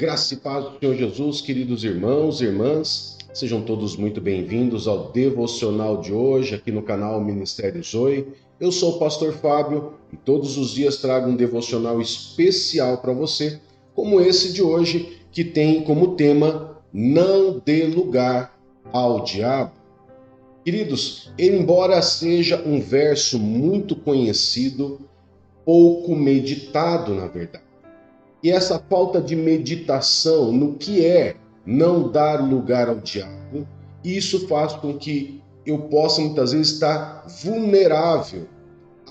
Graça e paz do Senhor Jesus, queridos irmãos e irmãs, sejam todos muito bem-vindos ao devocional de hoje, aqui no canal Ministério Zoe. Eu sou o pastor Fábio e todos os dias trago um devocional especial para você, como esse de hoje, que tem como tema Não dê lugar ao diabo. Queridos, embora seja um verso muito conhecido, pouco meditado, na verdade. E essa falta de meditação no que é não dar lugar ao diabo, isso faz com que eu possa muitas vezes estar vulnerável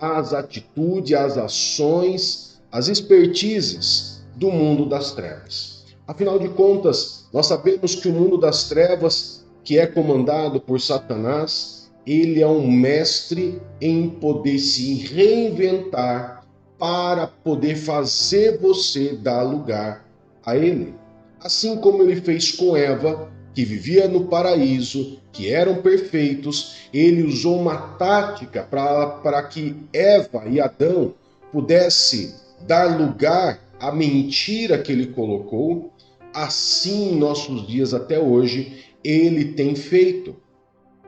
às atitudes, às ações, às expertises do mundo das trevas. Afinal de contas, nós sabemos que o mundo das trevas, que é comandado por Satanás, ele é um mestre em poder se reinventar para poder fazer você dar lugar a ele. Assim como ele fez com Eva, que vivia no paraíso, que eram perfeitos, ele usou uma tática para que Eva e Adão pudessem dar lugar à mentira que ele colocou. Assim, em nossos dias até hoje, ele tem feito.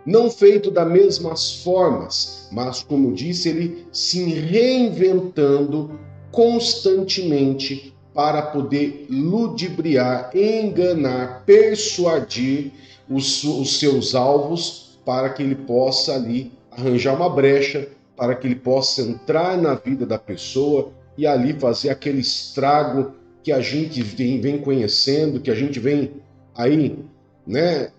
Não feito das mesmas formas, mas, como disse, ele se reinventando constantemente para poder ludibriar, enganar, persuadir os seus alvos para que ele possa ali arranjar uma brecha, para que ele possa entrar na vida da pessoa e ali fazer aquele estrago que a gente vem conhecendo, que a gente vem aí, né?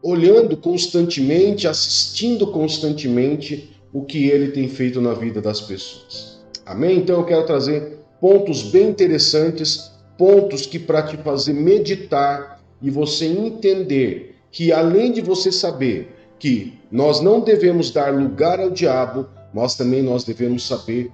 Olhando constantemente, assistindo constantemente o que ele tem feito na vida das pessoas. Amém? Então eu quero trazer pontos bem interessantes, pontos que para te fazer meditar e você entender que além de você saber que nós não devemos dar lugar ao diabo, nós devemos saber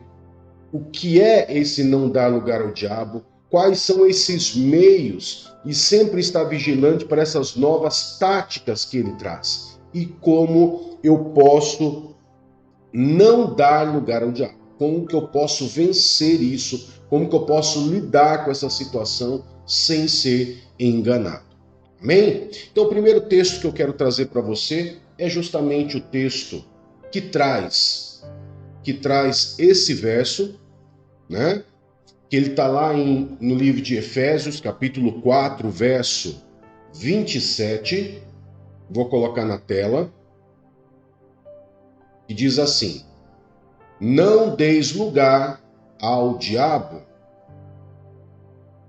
o que é esse não dar lugar ao diabo, quais são esses meios e sempre estar vigilante para essas novas táticas que ele traz. E como eu posso não dar lugar ao diabo. Como que eu posso vencer isso? Como que eu posso lidar com essa situação sem ser enganado? Amém? Então o primeiro texto que eu quero trazer para você é justamente o texto que traz esse verso, né? Que ele está lá no livro de Efésios, capítulo 4, verso 27. Vou colocar na tela. E diz assim: não deis lugar ao diabo.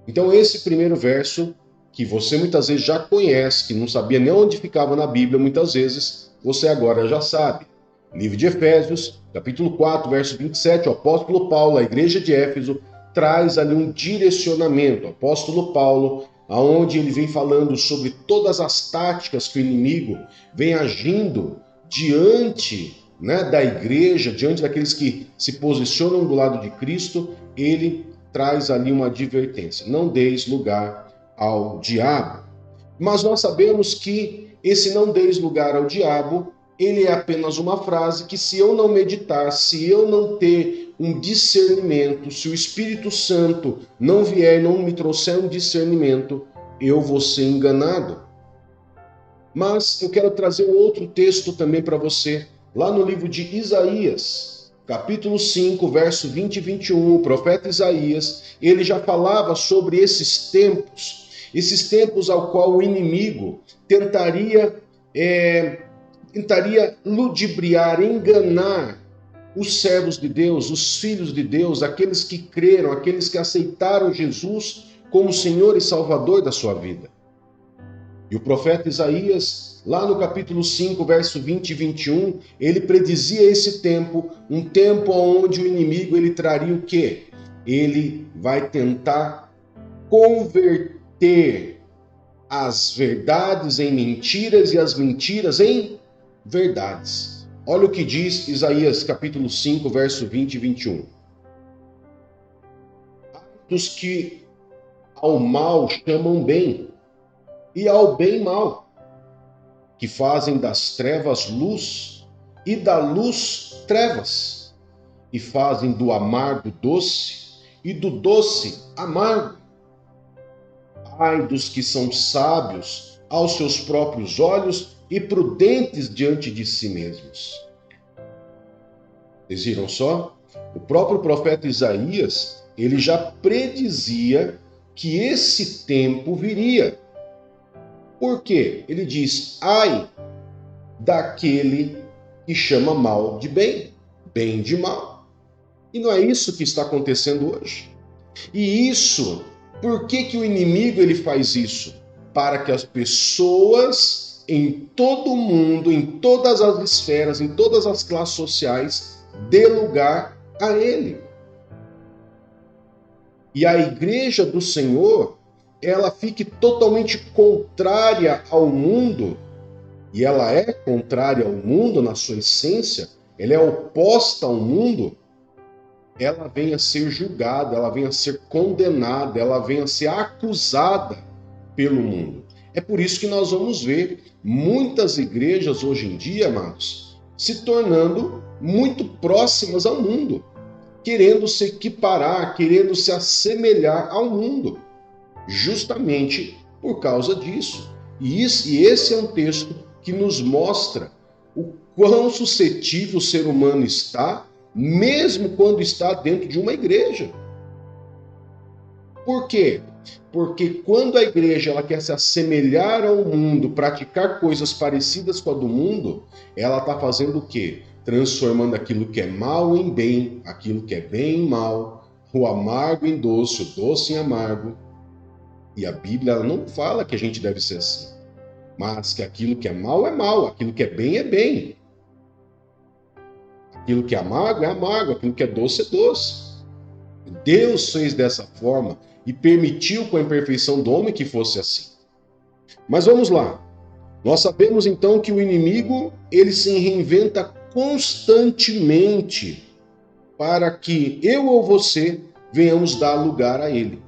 Então esse primeiro verso, que você muitas vezes já conhece, que não sabia nem onde ficava na Bíblia, muitas vezes, você agora já sabe. Livro de Efésios, capítulo 4, verso 27, o apóstolo Paulo, a igreja de Éfeso, traz ali um direcionamento. O apóstolo Paulo, aonde ele vem falando sobre todas as táticas que o inimigo vem agindo diante, né, da igreja, diante daqueles que se posicionam do lado de Cristo, ele traz ali uma advertência: não deis lugar ao diabo. Mas nós sabemos que esse não deis lugar ao diabo, ele é apenas uma frase que, se eu não meditar, se eu não ter um discernimento, se o Espírito Santo não vier e não me trouxer um discernimento, eu vou ser enganado. Mas eu quero trazer um outro texto também para você, lá no livro de Isaías, capítulo 5, verso 20 e 21, o profeta Isaías, ele já falava sobre esses tempos ao qual o inimigo tentaria ludibriar, enganar os servos de Deus, os filhos de Deus, aqueles que creram, aqueles que aceitaram Jesus como Senhor e Salvador da sua vida. E o profeta Isaías, lá no capítulo 5, verso 20 e 21, ele predizia esse tempo, um tempo onde o inimigo ele traria o quê? Ele vai tentar converter as verdades em mentiras e as mentiras em verdades. Olha o que diz Isaías capítulo 5, verso 20 e 21. Dos que ao mal chamam bem, e ao bem mal, que fazem das trevas luz, e da luz trevas, e fazem do amargo doce, e do doce amargo. Ai dos que são sábios aos seus próprios olhos e prudentes diante de si mesmos. Vocês viram só? O próprio profeta Isaías, ele já predizia que esse tempo viria. Por quê? Ele diz, ai daquele que chama mal de bem, bem de mal. E não é isso que está acontecendo hoje. E isso, por que que o inimigo ele faz isso? Para que as pessoas em todo o mundo, em todas as esferas, em todas as classes sociais, dê lugar a ele. E a igreja do Senhor, ela fique totalmente contrária ao mundo, e ela é contrária ao mundo na sua essência, ela é oposta ao mundo, ela venha a ser julgada, ela venha a ser condenada, ela venha a ser acusada pelo mundo. É por isso que nós vamos ver muitas igrejas hoje em dia, amados, se tornando muito próximas ao mundo, querendo se equiparar, querendo se assemelhar ao mundo, justamente por causa disso. E esse é um texto que nos mostra o quão suscetível o ser humano está, mesmo quando está dentro de uma igreja. Por quê? Porque quando a igreja ela quer se assemelhar ao mundo, praticar coisas parecidas com a do mundo, ela está fazendo o quê? Transformando aquilo que é mal em bem, aquilo que é bem em mal, o amargo em doce, o doce em amargo. E a Bíblia ela não fala que a gente deve ser assim, mas que aquilo que é mal, aquilo que é bem, é bem. Aquilo que é amargo, aquilo que é doce. Deus fez dessa forma e permitiu com a imperfeição do homem que fosse assim. Mas vamos lá. Nós sabemos então que o inimigo, ele se reinventa constantemente para que eu ou você venhamos dar lugar a ele.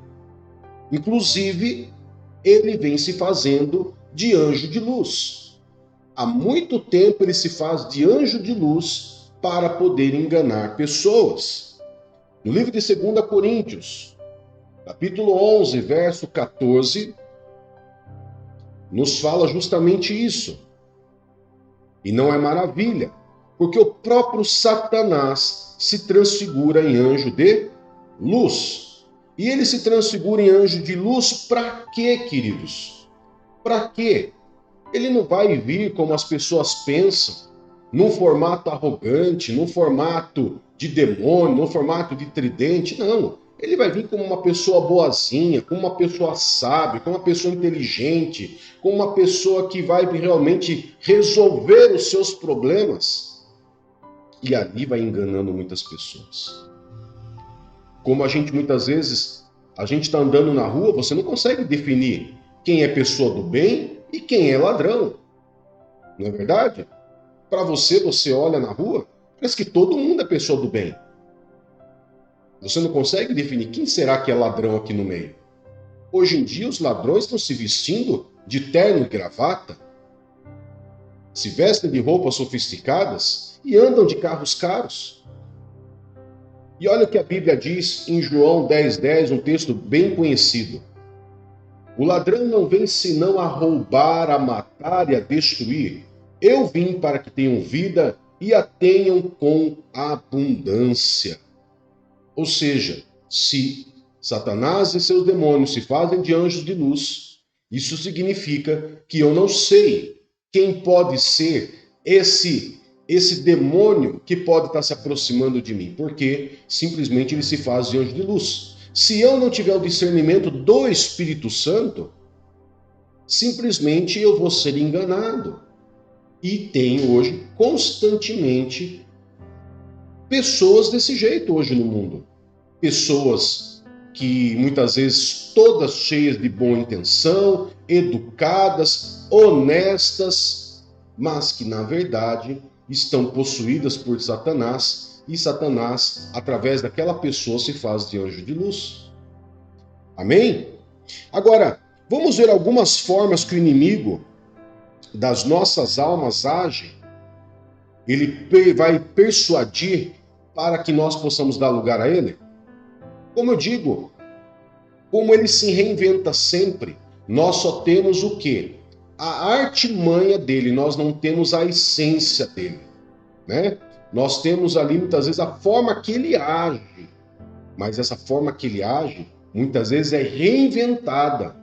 Inclusive, ele vem se fazendo de anjo de luz. Há muito tempo ele se faz de anjo de luz para poder enganar pessoas. No livro de 2 Coríntios, capítulo 11, verso 14, nos fala justamente isso. E não é maravilha, porque o próprio Satanás se transfigura em anjo de luz. E ele se transfigura em anjo de luz para quê, queridos? Para quê? Ele não vai vir como as pessoas pensam, num formato arrogante, num formato de demônio, num formato de tridente, não. Ele vai vir como uma pessoa boazinha, como uma pessoa sábia, como uma pessoa inteligente, como uma pessoa que vai realmente resolver os seus problemas. E ali vai enganando muitas pessoas. Como a gente muitas vezes, a gente está andando na rua, você não consegue definir quem é pessoa do bem e quem é ladrão. Não é verdade? Para você, você olha na rua, parece que todo mundo é pessoa do bem. Você não consegue definir quem será que é ladrão aqui no meio. Hoje em dia, os ladrões estão se vestindo de terno e gravata, se vestem de roupas sofisticadas e andam de carros caros. E olha o que a Bíblia diz em João 10:10, um texto bem conhecido. O ladrão não vem senão a roubar, a matar e a destruir. Eu vim para que tenham vida e a tenham com abundância. Ou seja, se Satanás e seus demônios se fazem de anjos de luz, isso significa que eu não sei quem pode ser esse demônio que pode estar se aproximando de mim, porque simplesmente ele se faz de anjo de luz. Se eu não tiver o discernimento do Espírito Santo, simplesmente eu vou ser enganado. E tem hoje, constantemente, pessoas desse jeito hoje no mundo. Pessoas que muitas vezes todas cheias de boa intenção, educadas, honestas, mas que na verdade estão possuídas por Satanás, e Satanás, através daquela pessoa, se faz de anjo de luz. Amém? Agora, vamos ver algumas formas que o inimigo das nossas almas age. Ele vai persuadir para que nós possamos dar lugar a ele. Como eu digo, como ele se reinventa sempre, nós só temos o quê? A artimanha dele, nós não temos a essência dele, né? Nós temos ali muitas vezes a forma que ele age, mas essa forma que ele age muitas vezes é reinventada.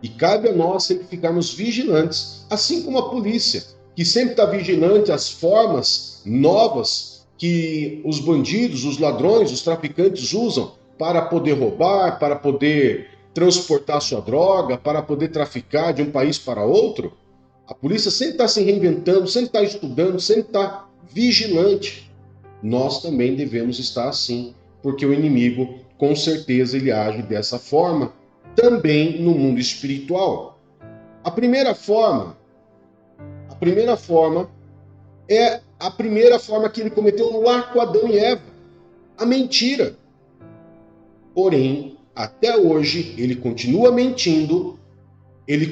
E cabe a nós sempre ficarmos vigilantes, assim como a polícia, que sempre está vigilante às formas novas que os bandidos, os ladrões, os traficantes usam para poder roubar, para poder transportar sua droga, para poder traficar de um país para outro. A polícia sempre está se reinventando, sempre está estudando, sempre está vigilante. Nós também devemos estar assim, porque o inimigo, com certeza, ele age dessa forma também no mundo espiritual. A primeira forma é a primeira forma que ele cometeu lá com Adão e Eva, a mentira. Porém, até hoje, ele continua mentindo e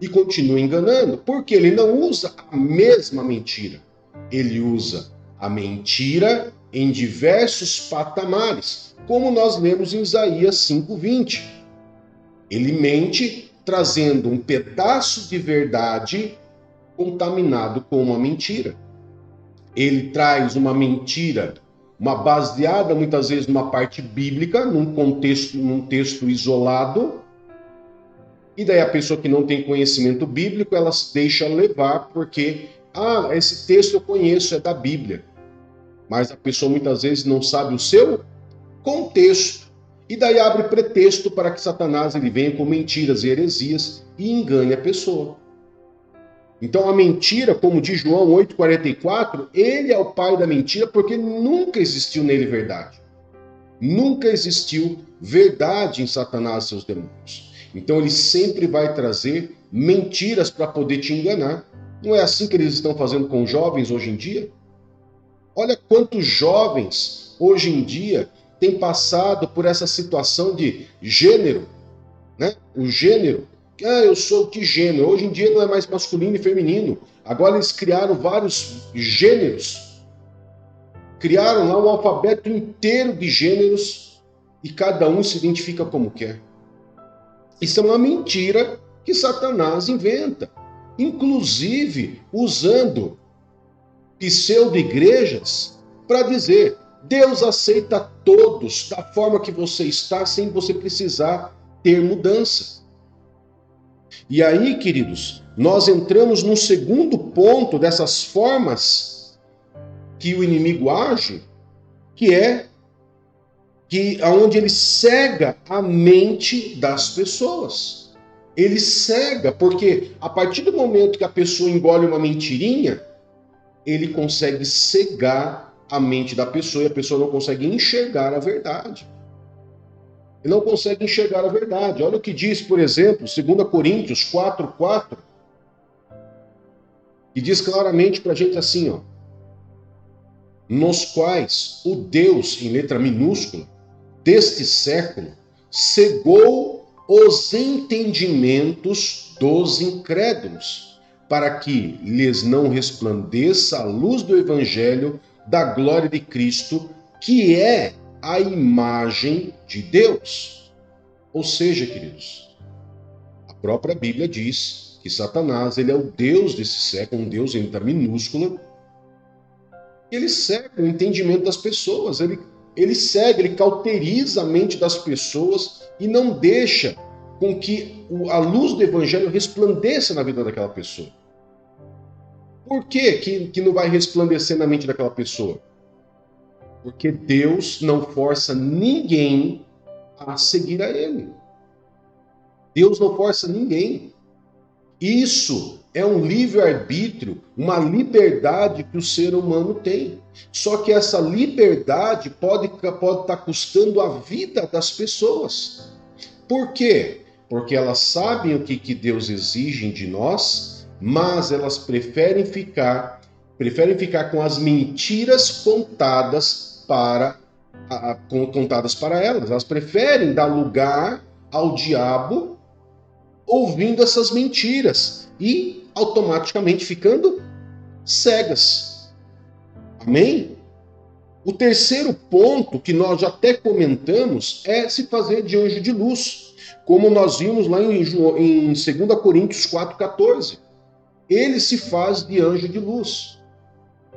continua enganando, porque ele não usa a mesma mentira. Ele usa a mentira em diversos patamares, como nós lemos em Isaías 5:20. Ele mente trazendo um pedaço de verdade contaminado com uma mentira. Ele traz uma mentira, uma baseada muitas vezes numa parte bíblica, num texto isolado, e daí a pessoa que não tem conhecimento bíblico, ela se deixa levar porque, esse texto eu conheço, é da Bíblia. Mas a pessoa muitas vezes não sabe o seu contexto. E daí abre pretexto para que Satanás ele venha com mentiras e heresias e engane a pessoa. Então a mentira, como diz João 8,44, ele é o pai da mentira porque nunca existiu nele verdade. Nunca existiu verdade em Satanás e seus demônios. Então ele sempre vai trazer mentiras para poder te enganar. Não é assim que eles estão fazendo com jovens hoje em dia? Olha quantos jovens hoje em dia têm passado por essa situação de gênero, né? O gênero. Eu sou que gênero? Hoje em dia não é mais masculino e feminino. Agora eles criaram vários gêneros. Criaram lá um alfabeto inteiro de gêneros e cada um se identifica como quer. Isso é uma mentira que Satanás inventa, inclusive usando pseudo-igrejas para dizer: Deus aceita todos da forma que você está, sem você precisar ter mudança. E aí, queridos, nós entramos no segundo ponto dessas formas que o inimigo age, que é onde ele cega a mente das pessoas. Ele cega, porque a partir do momento que a pessoa engole uma mentirinha, ele consegue cegar a mente da pessoa e a pessoa não consegue enxergar a verdade. Ele não consegue enxergar a verdade. Olha o que diz, por exemplo, 2 Coríntios 4:4, que diz claramente para a gente assim, ó: nos quais o Deus, em letra minúscula, deste século, cegou os entendimentos dos incrédulos, para que lhes não resplandeça a luz do Evangelho da glória de Cristo, que é a imagem de Deus. Ou seja, queridos, a própria Bíblia diz que Satanás, ele é o Deus desse século, um Deus em letra minúscula, e ele cega o entendimento das pessoas, ele cega, ele cauteriza a mente das pessoas e não deixa com que a luz do Evangelho resplandeça na vida daquela pessoa. Por que não vai resplandecer na mente daquela pessoa? Porque Deus não força ninguém a seguir a Ele. Deus não força ninguém. Isso é um livre-arbítrio, uma liberdade que o ser humano tem. Só que essa liberdade pode estar custando a vida das pessoas. Por quê? Porque elas sabem o que Deus exige de nós, mas elas preferem ficar com as mentiras contadas para elas. Elas preferem dar lugar ao diabo ouvindo essas mentiras e automaticamente ficando cegas. Amém? O terceiro ponto, que nós já até comentamos, é se fazer de anjo de luz, como nós vimos lá em 2 Coríntios 4,14. Ele se faz de anjo de luz.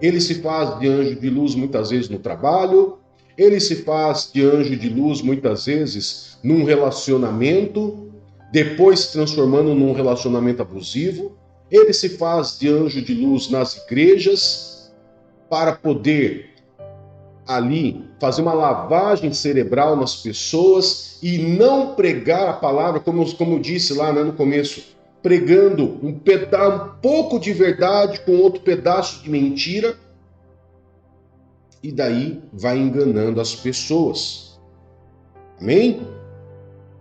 Ele se faz de anjo de luz muitas vezes no trabalho, ele se faz de anjo de luz muitas vezes num relacionamento, depois se transformando num relacionamento abusivo. Ele se faz de anjo de luz nas igrejas para poder ali fazer uma lavagem cerebral nas pessoas e não pregar a palavra, como eu disse lá, né, no começo, pregando um pouco de verdade com outro pedaço de mentira, e daí vai enganando as pessoas. Amém?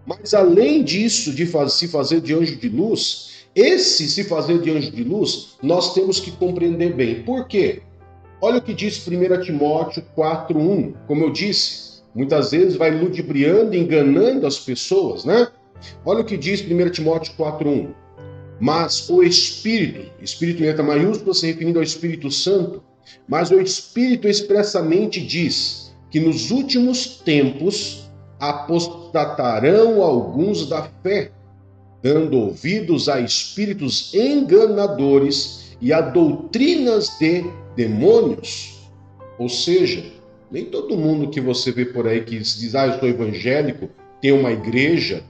Mas além disso, de se fazer de anjo de luz, se fazer de anjo de luz, nós temos que compreender bem. Por quê? Olha o que diz 1 Timóteo 4,1. Como eu disse, muitas vezes vai ludibriando, enganando as pessoas, né? Olha o que diz 1 Timóteo 4,1. Mas o Espírito em letra maiúscula, se referindo ao Espírito Santo, mas o Espírito expressamente diz que nos últimos tempos apostatarão alguns da fé, dando ouvidos a espíritos enganadores e a doutrinas de demônios. Ou seja, nem todo mundo que você vê por aí que diz, eu sou evangélico, tem uma igreja,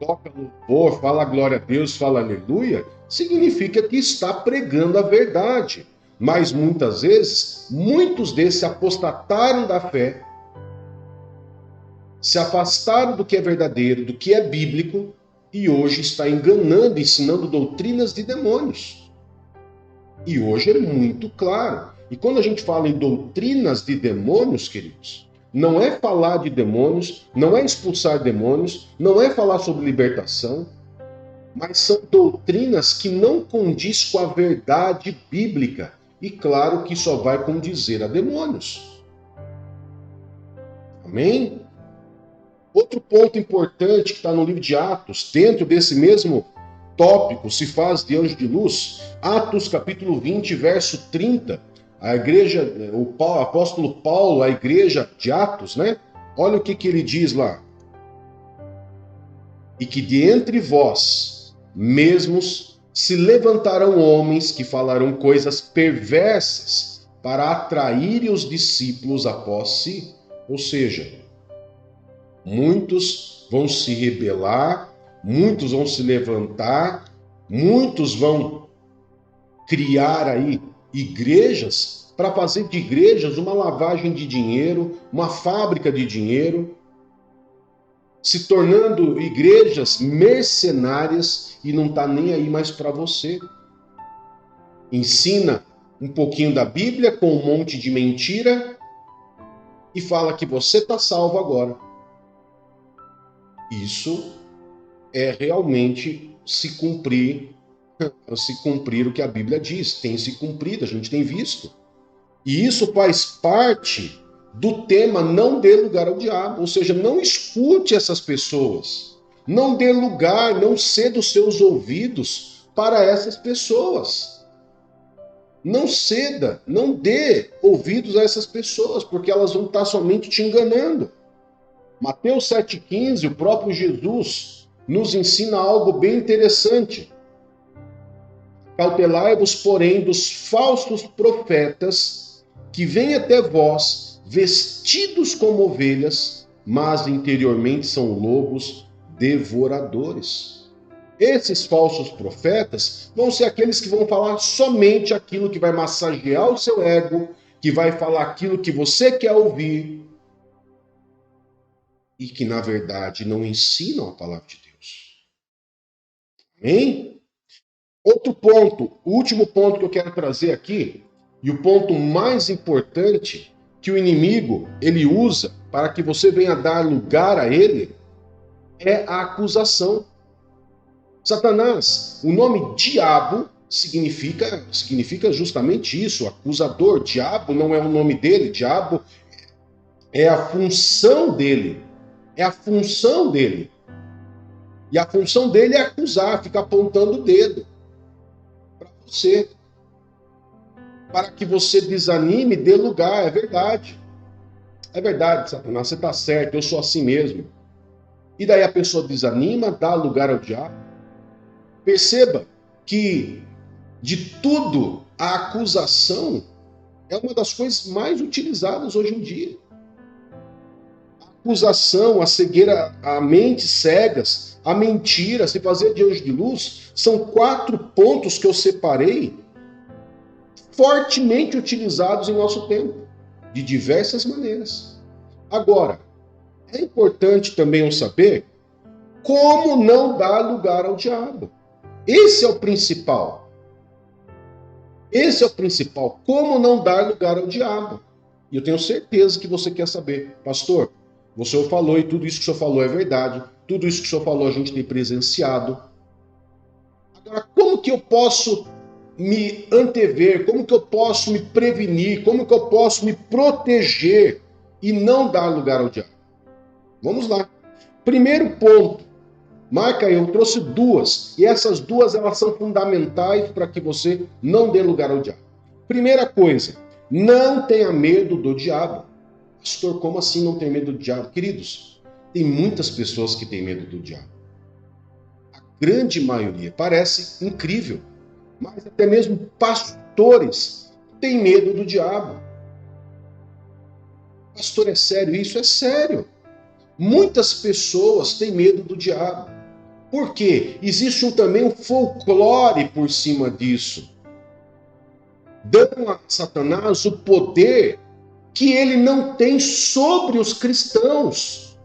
toca louvor, fala glória a Deus, fala aleluia, significa que está pregando a verdade. Mas muitas vezes, muitos desses apostataram da fé, se afastaram do que é verdadeiro, do que é bíblico, e hoje está enganando, ensinando doutrinas de demônios. E hoje é muito claro. E quando a gente fala em doutrinas de demônios, queridos, não é falar de demônios, não é expulsar demônios, não é falar sobre libertação, mas são doutrinas que não condiz com a verdade bíblica. E claro que só vai condizer a demônios. Amém? Outro ponto importante que está no livro de Atos, dentro desse mesmo tópico, se faz de anjo de luz, Atos capítulo 20, verso 30, a igreja, o apóstolo Paulo, a igreja de Atos, né? Olha o que ele diz lá. E que de entre vós mesmos se levantarão homens que falarão coisas perversas para atraírem os discípulos após si. Ou seja, muitos vão se rebelar, muitos vão se levantar, muitos vão criar aí igrejas para fazer de igrejas uma lavagem de dinheiro, uma fábrica de dinheiro, se tornando igrejas mercenárias e não está nem aí mais para você. Ensina um pouquinho da Bíblia com um monte de mentira e fala que você está salvo agora. Isso é realmente se cumprir o que a Bíblia diz. Tem se cumprido, a gente tem visto. E isso faz parte do tema não dê lugar ao diabo. Ou seja, não escute essas pessoas. Não dê lugar, não ceda os seus ouvidos para essas pessoas. Não ceda, não dê ouvidos a essas pessoas, porque elas vão estar somente te enganando. Mateus 7,15, o próprio Jesus nos ensina algo bem interessante. Cautelai-vos, porém, dos falsos profetas que vêm até vós vestidos como ovelhas, mas interiormente são lobos devoradores. Esses falsos profetas vão ser aqueles que vão falar somente aquilo que vai massagear o seu ego, que vai falar aquilo que você quer ouvir, e que, na verdade, não ensinam a palavra de Deus. Amém? Outro ponto, o último ponto que eu quero trazer aqui, e o ponto mais importante que o inimigo ele usa para que você venha dar lugar a ele, é a acusação. Satanás, o nome diabo significa justamente isso, acusador. Diabo não é o nome dele, diabo é a função dele. É a função dele. E a função dele é acusar, ficar apontando o dedo para você. Para que você desanime, dê lugar, é verdade. É verdade, Satanás, você está certo, eu sou assim mesmo. E daí a pessoa desanima, dá lugar ao diabo. Perceba que de tudo a acusação é uma das coisas mais utilizadas hoje em dia. A acusação, a cegueira, a mente cegas, a mentira, se fazer de anjo de luz, são 4 pontos que eu separei fortemente utilizados em nosso tempo, de diversas maneiras. Agora, é importante também eu saber como não dar lugar ao diabo. Esse é o principal. Esse é o principal. Como não dar lugar ao diabo. E eu tenho certeza que você quer saber. Pastor, o senhor falou e tudo isso que o senhor falou é verdade. Tudo isso que o senhor falou a gente tem presenciado. Agora, como que eu posso me antever? Como que eu posso me prevenir? Como que eu posso me proteger e não dar lugar ao diabo? Vamos lá. Primeiro ponto. Marca aí, eu trouxe 2. E essas 2 elas são fundamentais para que você não dê lugar ao diabo. Primeira coisa, não tenha medo do diabo. Pastor, como assim não ter medo do diabo? Queridos, tem muitas pessoas que têm medo do diabo. A grande maioria, parece incrível, mas até mesmo pastores têm medo do diabo. Pastor, é sério isso? É sério. Muitas pessoas têm medo do diabo. Por quê? Existe também um folclore por cima disso. Dão a Satanás o poder que ele não tem sobre os cristãos.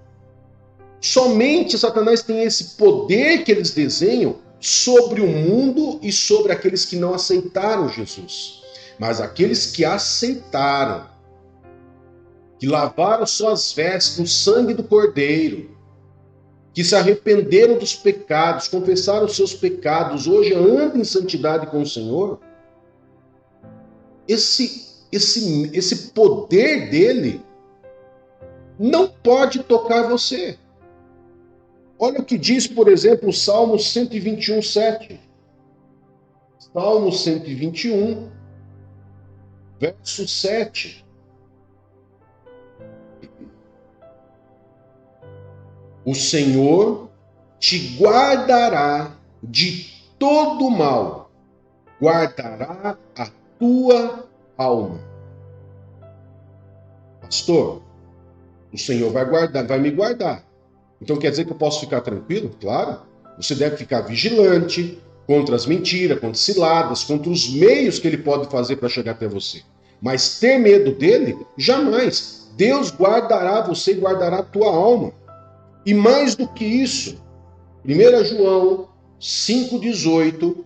Somente Satanás tem esse poder que eles desenham sobre o mundo e sobre aqueles que não aceitaram Jesus. Mas aqueles que aceitaram, que lavaram suas vestes no sangue do Cordeiro, que se arrependeram dos pecados, confessaram seus pecados, hoje andam em santidade com o Senhor, esse poder dele não pode tocar você. Olha o que diz, por exemplo, o Salmo 121, 7. Salmo 121, verso 7. O Senhor te guardará de todo mal, guardará a tua alma. Pastor, o Senhor vai guardar, vai me guardar. Então quer dizer que eu posso ficar tranquilo? Claro. Você deve ficar vigilante contra as mentiras, contra as ciladas, contra os meios que ele pode fazer para chegar até você. Mas ter medo dele? Jamais. Deus guardará você e guardará a tua alma. E mais do que isso, 1 João 5,18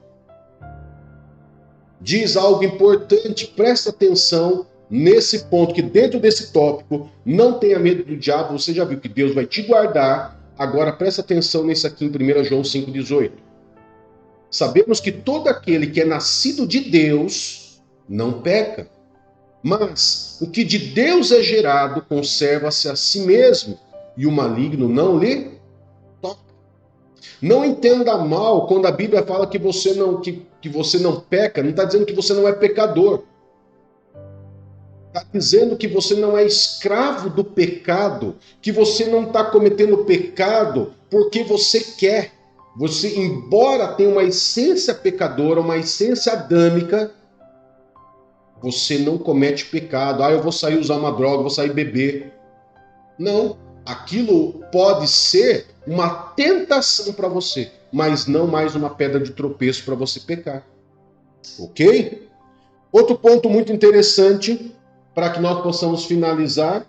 diz algo importante, presta atenção nesse ponto, que dentro desse tópico, não tenha medo do diabo, você já viu que Deus vai te guardar, agora presta atenção nisso aqui em 1 João 5,18. Sabemos que todo aquele que é nascido de Deus não peca, mas o que de Deus é gerado conserva-se a si mesmo, e o maligno não lhe toca. Não entenda mal quando a Bíblia fala que você não peca, não está dizendo que você não é pecador. Está dizendo que você não é escravo do pecado, que você não está cometendo pecado porque você quer. Você, embora tenha uma essência pecadora, uma essência adâmica, você não comete pecado. Eu vou sair usar uma droga, vou sair beber. Não. Aquilo pode ser uma tentação para você, mas não mais uma pedra de tropeço para você pecar. Ok? Outro ponto muito interessante, para que nós possamos finalizar,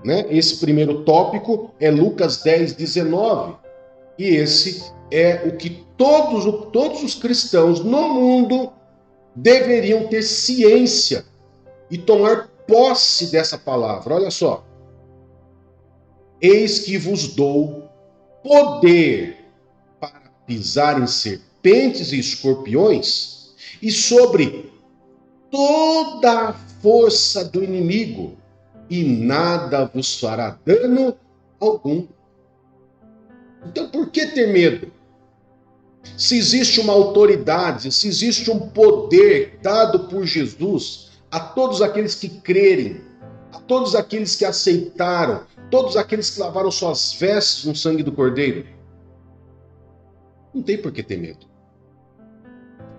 né, esse primeiro tópico, é Lucas 10, 19. E esse é o que todos os cristãos no mundo deveriam ter ciência e tomar posse dessa palavra. Olha só. Eis que vos dou poder para pisar em serpentes e escorpiões e sobre toda a força do inimigo, e nada vos fará dano algum. Então, por que ter medo? Se existe uma autoridade, se existe um poder dado por Jesus a todos aqueles que crerem, a todos aqueles que aceitaram, todos aqueles que lavaram suas vestes no sangue do Cordeiro. Não tem por que ter medo.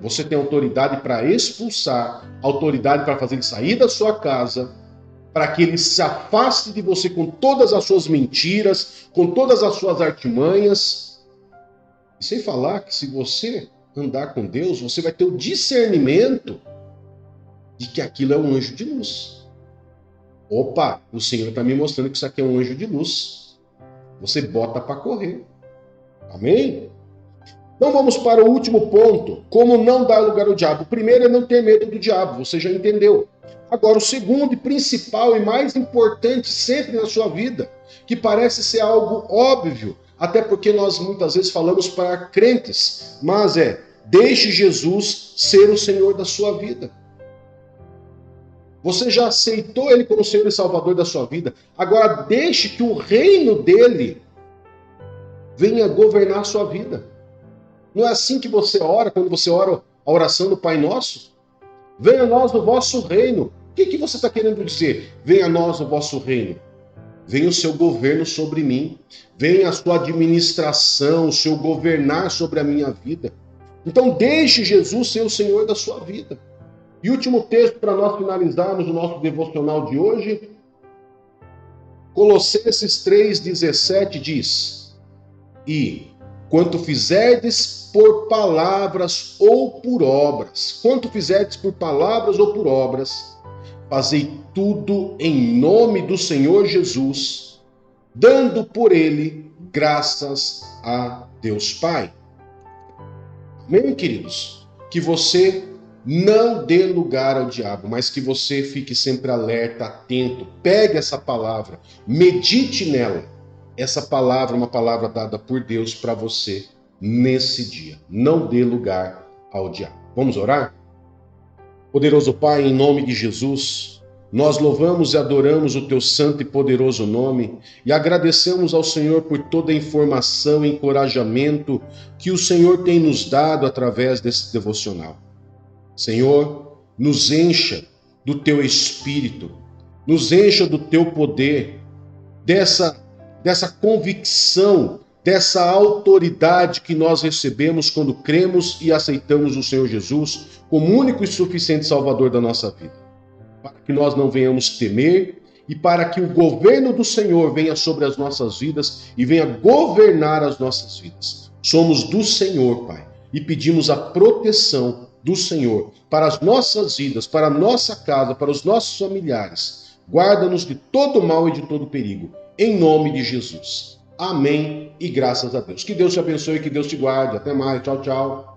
Você tem autoridade para expulsar, autoridade para fazer ele sair da sua casa, para que ele se afaste de você com todas as suas mentiras, com todas as suas artimanhas. E sem falar que se você andar com Deus, você vai ter o discernimento de que aquilo é um anjo de luz. Opa, o Senhor está me mostrando que isso aqui é um anjo de luz. Você bota para correr. Amém? Então vamos para o último ponto. Como não dar lugar ao diabo? O primeiro é não ter medo do diabo, você já entendeu. Agora, o segundo e principal e mais importante sempre na sua vida, que parece ser algo óbvio, até porque nós muitas vezes falamos para crentes, mas deixe Jesus ser o Senhor da sua vida. Você já aceitou Ele como Senhor e Salvador da sua vida. Agora deixe que o reino dele venha governar a sua vida. Não é assim que você ora, quando você ora a oração do Pai Nosso? Venha a nós o vosso reino. O que você está querendo dizer? Venha a nós o vosso reino. Venha o seu governo sobre mim. Venha a sua administração, o seu governar sobre a minha vida. Então deixe Jesus ser o Senhor da sua vida. E último texto para nós finalizarmos o nosso devocional de hoje. Colossenses 3,17 diz: E quanto fizerdes por palavras ou por obras, fazei tudo em nome do Senhor Jesus, dando por ele graças a Deus Pai. Amém, queridos? Que você não dê lugar ao diabo, mas que você fique sempre alerta, atento, pegue essa palavra, medite nela. Essa palavra é uma palavra dada por Deus para você nesse dia. Não dê lugar ao diabo. Vamos orar? Poderoso Pai, em nome de Jesus, nós louvamos e adoramos o teu santo e poderoso nome e agradecemos ao Senhor por toda a informação e encorajamento que o Senhor tem nos dado através desse devocional. Senhor, nos encha do teu espírito, nos encha do teu poder, dessa convicção, dessa autoridade que nós recebemos quando cremos e aceitamos o Senhor Jesus como único e suficiente Salvador da nossa vida. Para que nós não venhamos temer e para que o governo do Senhor venha sobre as nossas vidas e venha governar as nossas vidas. Somos do Senhor, Pai, e pedimos a proteção do Senhor para as nossas vidas, para a nossa casa, para os nossos familiares. Guarda-nos de todo mal e de todo perigo. Em nome de Jesus. Amém e graças a Deus. Que Deus te abençoe e que Deus te guarde. Até mais. Tchau, tchau.